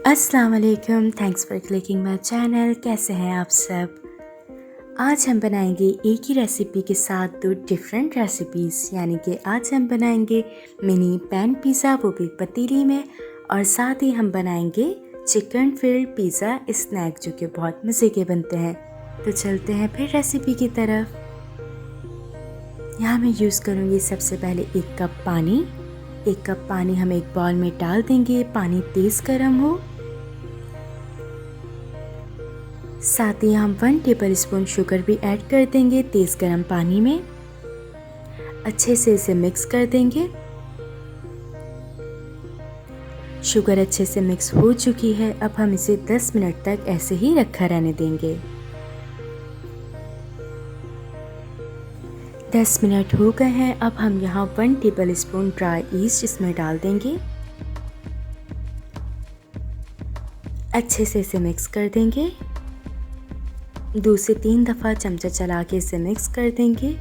अस्सलाम वालेकुम, thanks for clicking my channel. कैसे हैं आप सब? आज हम बनाएंगे एक ही रेसिपी के साथ दो डिफरेंट रेसिपीज़, यानी कि आज हम बनाएंगे मिनी पैन पिज़्ज़ा, वो भी पतीली में, और साथ ही हम बनाएंगे चिकन फिल्ड पिज़्ज़ा स्नैक, जो कि बहुत मज़े के बनते हैं। तो चलते हैं फिर रेसिपी की तरफ। यहाँ मैं यूज़ करूँगी सबसे पहले 1 कप पानी। 1 कप पानी हम एक बाउल में डाल देंगे। पानी तेज़ गर्म हो। साथ ही हम 1 टेबलस्पून शुगर भी ऐड कर देंगे तेज़ गर्म पानी में। अच्छे से इसे मिक्स कर देंगे। शुगर अच्छे से मिक्स हो चुकी है। अब हम इसे 10 मिनट तक ऐसे ही रखा रहने देंगे। 10 मिनट हो गए हैं। अब हम यहाँ 1 टेबलस्पून ड्राई ईस्ट इसमें डाल देंगे। अच्छे से इसे मिक्स कर देंगे। 2 से 3 दफ़ा चमचा चला के इसे मिक्स कर देंगे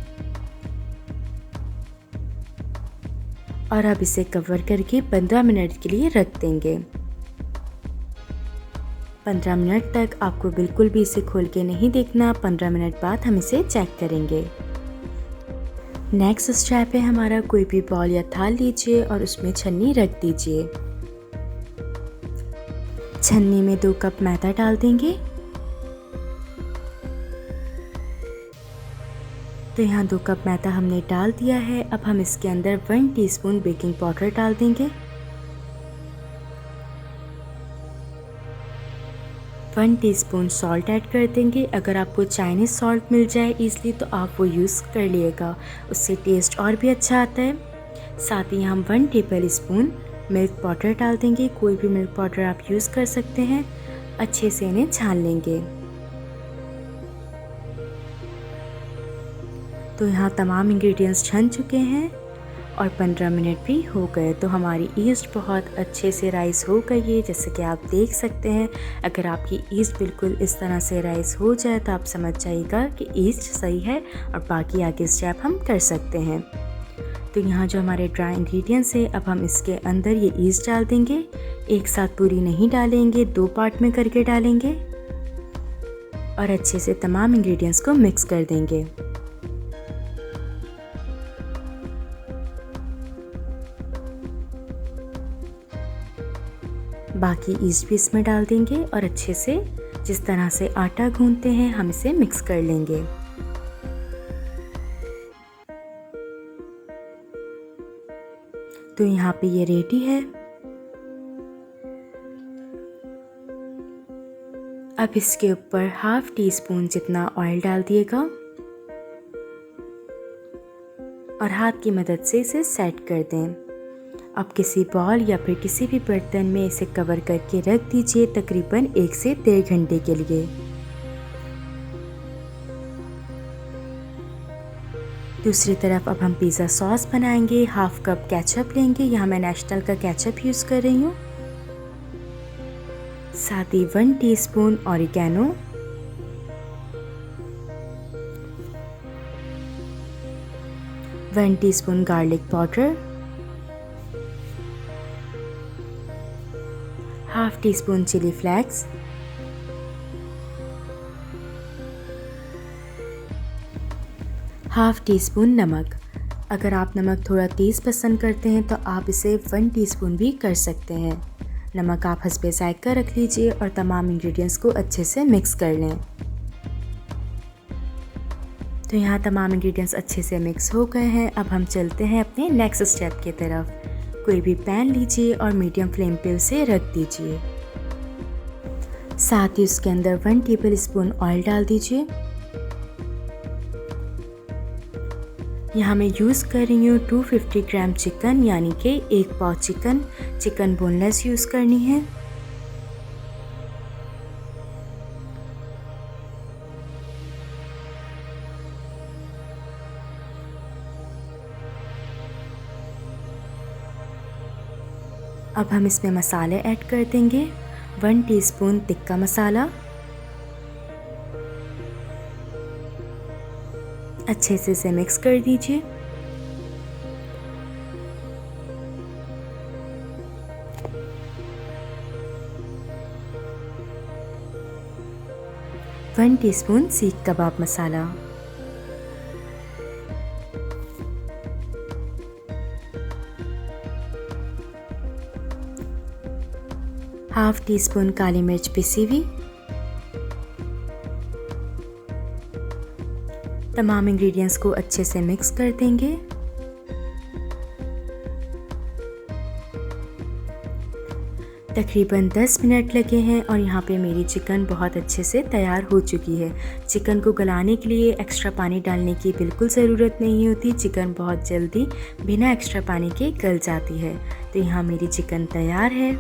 और अब इसे कवर करके 15 मिनट के लिए रख देंगे। 15 मिनट तक आपको बिल्कुल भी इसे खोल के नहीं देखना। 15 मिनट बाद हम इसे चेक करेंगे। नेक्स्ट स्टेप है हमारा, कोई भी बॉल या थाल लीजिए और उसमें छन्नी रख दीजिए। छन्नी में 2 कप मैदा डाल देंगे। तो यहाँ 2 कप मैदा हमने डाल दिया है। अब हम इसके अंदर 1 टीस्पून बेकिंग पाउडर डाल देंगे। 1 टीस्पून सॉल्ट ऐड कर देंगे। अगर आपको चाइनीज़ सॉल्ट मिल जाए ईज़िली तो आप वो यूज़ कर लिएगा, उससे टेस्ट और भी अच्छा आता है। साथ ही हम 1 टेबलस्पून मिल्क पाउडर डाल देंगे। कोई भी मिल्क पाउडर आप यूज़ कर सकते हैं। अच्छे से इन्हें छान लेंगे। तो यहाँ तमाम इंग्रेडिएंट्स छन चुके हैं और 15 मिनट भी हो गए। तो हमारी ईस्ट बहुत अच्छे से राइस हो गई है, जैसे कि आप देख सकते हैं। अगर आपकी ईस्ट बिल्कुल इस तरह से राइस हो जाए तो आप समझ जाइएगा कि ईस्ट सही है और बाकी आगे स्टेप हम कर सकते हैं। तो यहाँ जो हमारे ड्राई इंग्रेडिएंट्स है, अब हम इसके अंदर ये ईस्ट डाल देंगे। एक साथ पूरी नहीं डालेंगे, 2 पार्ट में करके डालेंगे और अच्छे से तमाम इंग्रेडिएंट्स को मिक्स कर देंगे। बाकी ईस्ट भी इसमें डाल देंगे और अच्छे से जिस तरह से आटा गूंथते हैं हम इसे मिक्स कर लेंगे। तो यहाँ पे ये रेडी है। अब इसके ऊपर 1/2 टीस्पून जितना ऑयल डाल दिएगा और हाथ की मदद से इसे सेट कर दें। अब किसी बॉल या फिर किसी भी बर्तन में इसे कवर करके रख दीजिए तकरीबन 1 से 1.5 घंटे के लिए। दूसरी तरफ अब हम पिज़्ज़ा सॉस बनाएंगे। 1/2 कप केचप लेंगे। यहाँ मैं नेशनल का केचप यूज़ कर रही हूँ। साथ ही 1 teaspoon oregano, 1 teaspoon garlic powder, 1/2 teaspoon chilli flakes, 1/2 teaspoon नमक। अगर आप नमक थोड़ा तेज़ पसंद करते हैं तो आप इसे 1 टीस्पून भी कर सकते हैं। नमक आप हस्बे ज़ायक़ा रख लीजिए और तमाम इंग्रेडिएंट्स को अच्छे से मिक्स कर लें। तो यहाँ तमाम इंग्रेडिएंट्स अच्छे से मिक्स हो गए हैं। अब हम चलते हैं अपने नेक्स्ट स्टेप की तरफ। कोई भी पैन लीजिए और मीडियम फ्लेम पे उसे रख दीजिए। साथ ही उसके अंदर 1 टेबलस्पून ऑयल डाल दीजिए। यहाँ मैं यूज़ कर रही हूँ 250 ग्राम चिकन, यानी कि 1 पाव चिकन बोनलेस यूज़ करनी है। अब हम इसमें मसाले ऐड कर देंगे। 1 टीस्पून टिक्का मसाला, अच्छे से इसे मिक्स कर दीजिए। 1 टीस्पून सीख कबाब मसाला, हाफ टी स्पून काली मिर्च पिसी हुई। तमाम इंग्रेडिएंट्स को अच्छे से मिक्स कर देंगे। तकरीबन 10 मिनट लगे हैं और यहाँ पे मेरी चिकन बहुत अच्छे से तैयार हो चुकी है। चिकन को गलाने के लिए एक्स्ट्रा पानी डालने की बिल्कुल ज़रूरत नहीं होती। चिकन बहुत जल्दी बिना एक्स्ट्रा पानी के गल जाती है। तो यहाँ मेरी चिकन तैयार है।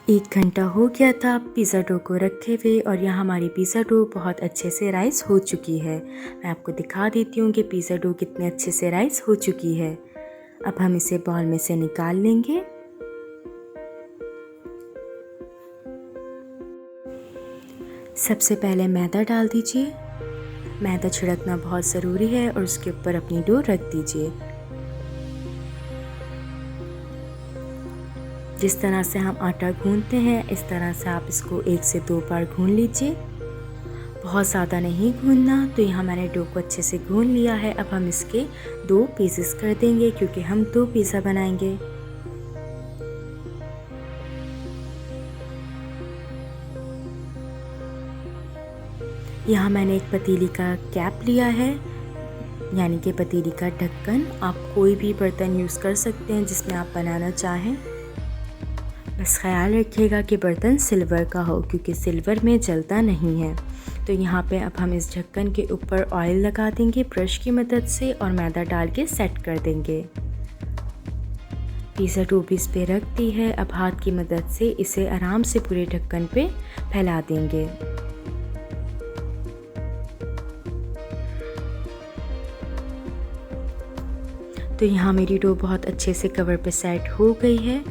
1 घंटा हो गया था पिज़्ज़ा डो को रखे हुए और यहाँ हमारी पिज़्ज़ा डो बहुत अच्छे से राइस हो चुकी है। मैं आपको दिखा देती हूँ कि पिज़्ज़ा डो कितने अच्छे से राइस हो चुकी है। अब हम इसे बाउल में से निकाल लेंगे। सबसे पहले मैदा डाल दीजिए। मैदा छिड़कना बहुत ज़रूरी है और उसके ऊपर अपनी डो रख दीजिए। जिस तरह से हम आटा गूंथते हैं इस तरह से आप इसको 1 से 2 बार गूंथ लीजिए। बहुत ज़्यादा नहीं गूंथना। तो यहाँ मैंने डो को अच्छे से गूंथ लिया है। अब हम इसके 2 पीसेस कर देंगे क्योंकि हम 2 पिज़्ज़ा बनाएंगे। यहाँ मैंने एक पतीली का कैप लिया है, यानी कि पतीली का ढक्कन। आप कोई भी बर्तन यूज़ कर सकते हैं जिसमें आप बनाना चाहें। बस ख्याल रखिएगा कि बर्तन सिल्वर का हो क्योंकि सिल्वर में जलता नहीं है। तो यहाँ पे अब हम इस ढक्कन के ऊपर ऑयल लगा देंगे ब्रश की मदद से और मैदा डाल के सेट कर देंगे। पिज़्ज़ा डो भी इस पे रख दी है। अब हाथ की मदद से इसे आराम से पूरे ढक्कन पे फैला देंगे। तो यहाँ मेरी डो बहुत अच्छे से कवर पे सेट हो गई है।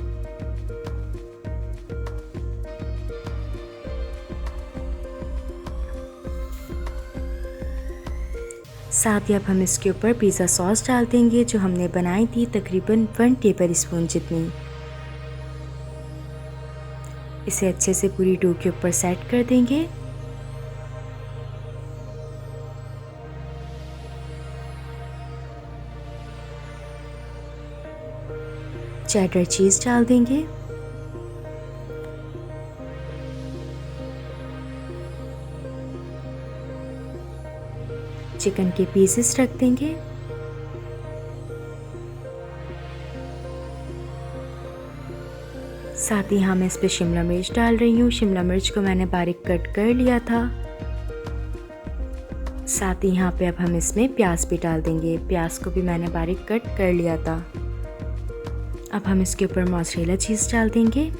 साथ ही अब हम इसके ऊपर पिज़्ज़ा सॉस डाल देंगे जो हमने बनाई थी, तकरीबन 1 टेबल स्पून जितनी। इसे अच्छे से पूरी डो के ऊपर सेट कर देंगे। चेडर चीज़ डाल देंगे। चिकन के पीसेस रख देंगे। साथ ही यहाँ मैं इस पे शिमला मिर्च डाल रही हूँ। शिमला मिर्च को मैंने बारीक कट कर लिया था। साथ ही यहाँ पे अब हम इसमें प्याज भी डाल देंगे। प्याज को भी मैंने बारीक कट कर लिया था। अब हम इसके ऊपर मोज़रेला चीज़ डाल देंगे।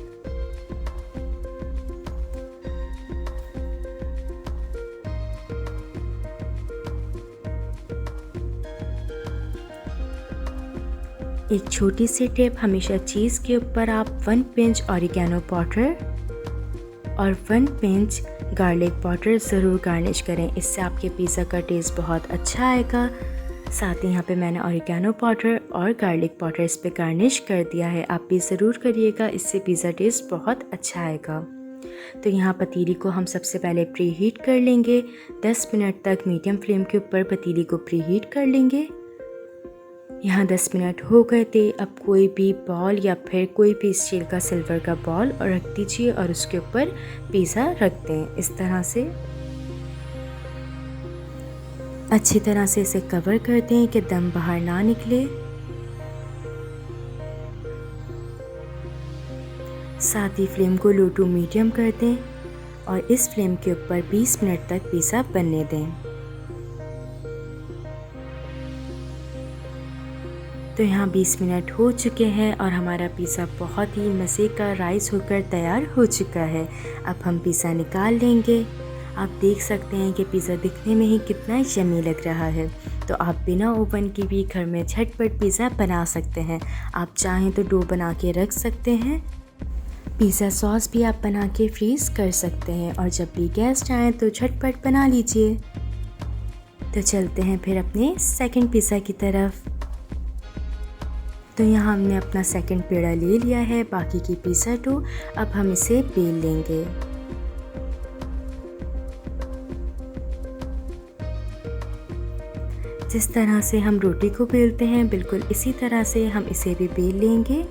एक छोटी सी टिप, हमेशा चीज़ के ऊपर आप 1 पिंच ऑरिगेनो पाउडर और 1 पिंच गार्लिक पाउडर ज़रूर गार्निश करें। इससे आपके पिज़्ज़ा का टेस्ट बहुत अच्छा आएगा। साथ ही यहाँ पे मैंने ऑरिगेनो पाउडर और गार्लिक पाउडर इस पे गार्निश कर दिया है। आप भी ज़रूर करिएगा, इससे पिज़्ज़ा टेस्ट बहुत अच्छा आएगा। तो यहाँ पतीली को हम सबसे पहले प्री हीट कर लेंगे। 10 मिनट तक मीडियम फ्लेम के ऊपर पतीली को प्री हीट कर लेंगे। यहाँ 10 मिनट हो गए थे। अब कोई भी बॉल या फिर कोई भी स्टील का सिल्वर का बॉल और रख दीजिए और उसके ऊपर पिज़्ज़ा रख दें। इस तरह से अच्छी तरह से इसे कवर कर दें कि दम बाहर ना निकले। साथ ही फ्लेम को लो टू मीडियम कर दें और इस फ्लेम के ऊपर 20 मिनट तक पिज़्ज़ा बनने दें। तो यहाँ 20 मिनट हो चुके हैं और हमारा पिज़्ज़ा बहुत ही मज़े का राइस होकर तैयार हो चुका है। अब हम पिज़्ज़ा निकाल लेंगे। आप देख सकते हैं कि पिज़्ज़ा दिखने में ही कितना यम्मी लग रहा है। तो आप बिना ओवन के भी घर में झटपट पिज़्ज़ा बना सकते हैं। आप चाहें तो डो बना के रख सकते हैं। पिज़्ज़ा सॉस भी आप बना के फ्रीज़ कर सकते हैं और जब भी गेस्ट आएँ तो झटपट बना लीजिए। तो चलते हैं फिर अपने सेकंड पिज़्ज़ा की तरफ। तो यहाँ हमने अपना सेकंड पेड़ा ले लिया है, बाकी की पिज़्ज़ा डो अब हम इसे बेल लेंगे। जिस तरह से हम रोटी को बेलते हैं बिल्कुल इसी तरह से हम इसे भी बेल लेंगे।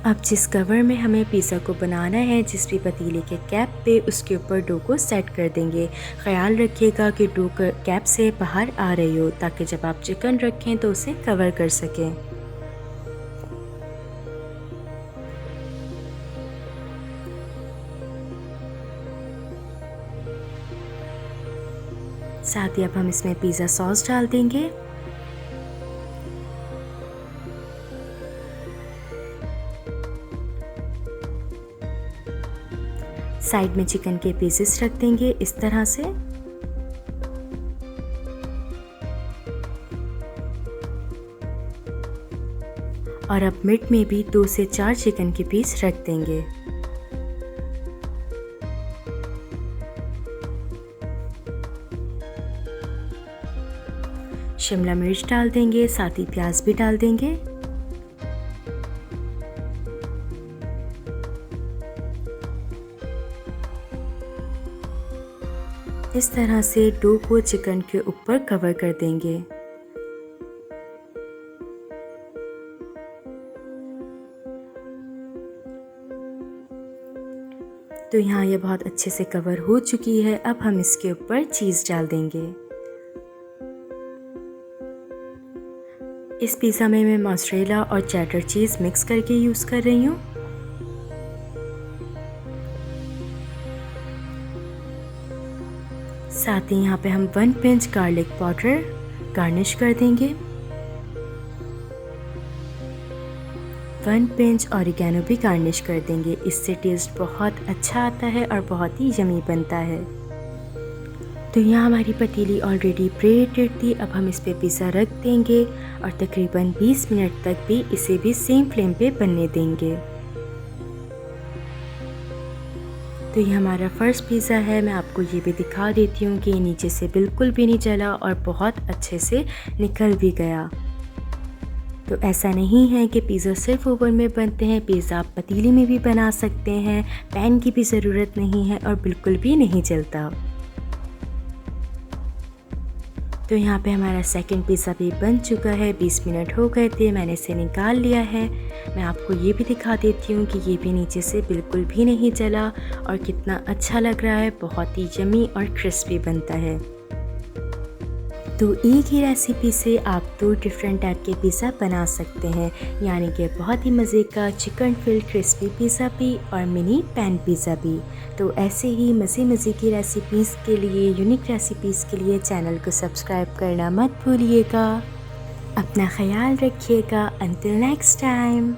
अब जिस कवर में हमें पिज़्ज़ा को बनाना है, जिस भी पतीले के कैप पे, उसके ऊपर डो को सेट कर देंगे। ख़याल रखिएगा कि डो कैप से बाहर आ रही हो, ताकि जब आप चिकन रखें तो उसे कवर कर सकें। साथ ही अब हम इसमें पिज़्ज़ा सॉस डाल देंगे। साइड में चिकन के पीसेस रख देंगे इस तरह से। और अब मिड में भी 2 से 4 चिकन के पीस रख देंगे। शिमला मिर्च डाल देंगे, साथ ही प्याज भी डाल देंगे। इस तरह से डो को चिकन के ऊपर कवर कर देंगे। तो यहाँ ये बहुत अच्छे से कवर हो चुकी है। अब हम इसके ऊपर चीज़ डाल देंगे। इस पिज़्ज़ा में मैं मोज़रेला और चेडर चीज़ मिक्स करके यूज़ कर रही हूँ। साथ ही यहाँ पे हम 1 पिंच गार्लिक पाउडर गार्निश कर देंगे। 1 पिंच ऑरिगेनो भी गार्निश कर देंगे। इससे टेस्ट बहुत अच्छा आता है और बहुत ही यमी बनता है। तो यहाँ हमारी पतीली ऑलरेडी प्रीहीटेड थी। अब हम इस पे पिज़्ज़ा रख देंगे और तकरीबन 20 मिनट तक भी इसे भी सेम फ्लेम पे बनने देंगे। तो ये हमारा फर्स्ट पिज़्ज़ा है। मैं आपको ये भी दिखा देती हूँ कि ये नीचे से बिल्कुल भी नहीं जला और बहुत अच्छे से निकल भी गया। तो ऐसा नहीं है कि पिज़्ज़ा सिर्फ ओवन में बनते हैं, पिज़्ज़ा आप पतीली में भी बना सकते हैं। पैन की भी ज़रूरत नहीं है और बिल्कुल भी नहीं जलता। तो यहाँ पे हमारा सेकंड पिज़्ज़ा भी बन चुका है। 20 मिनट हो गए थे, मैंने इसे निकाल लिया है। मैं आपको ये भी दिखा देती हूँ कि ये भी नीचे से बिल्कुल भी नहीं जला और कितना अच्छा लग रहा है। बहुत ही यमी और क्रिस्पी बनता है। तो एक ही रेसिपी से आप 2 डिफरेंट टाइप के पिज़्ज़ा बना सकते हैं, यानी कि बहुत ही मज़े का चिकन फिल्ड क्रिस्पी पिज़्ज़ा भी और मिनी पैन पिज़्ज़ा भी। तो ऐसे ही मज़े की रेसिपीज़ के लिए, यूनिक रेसिपीज़ के लिए चैनल को सब्सक्राइब करना मत भूलिएगा। अपना ख्याल रखिएगा। Until next time.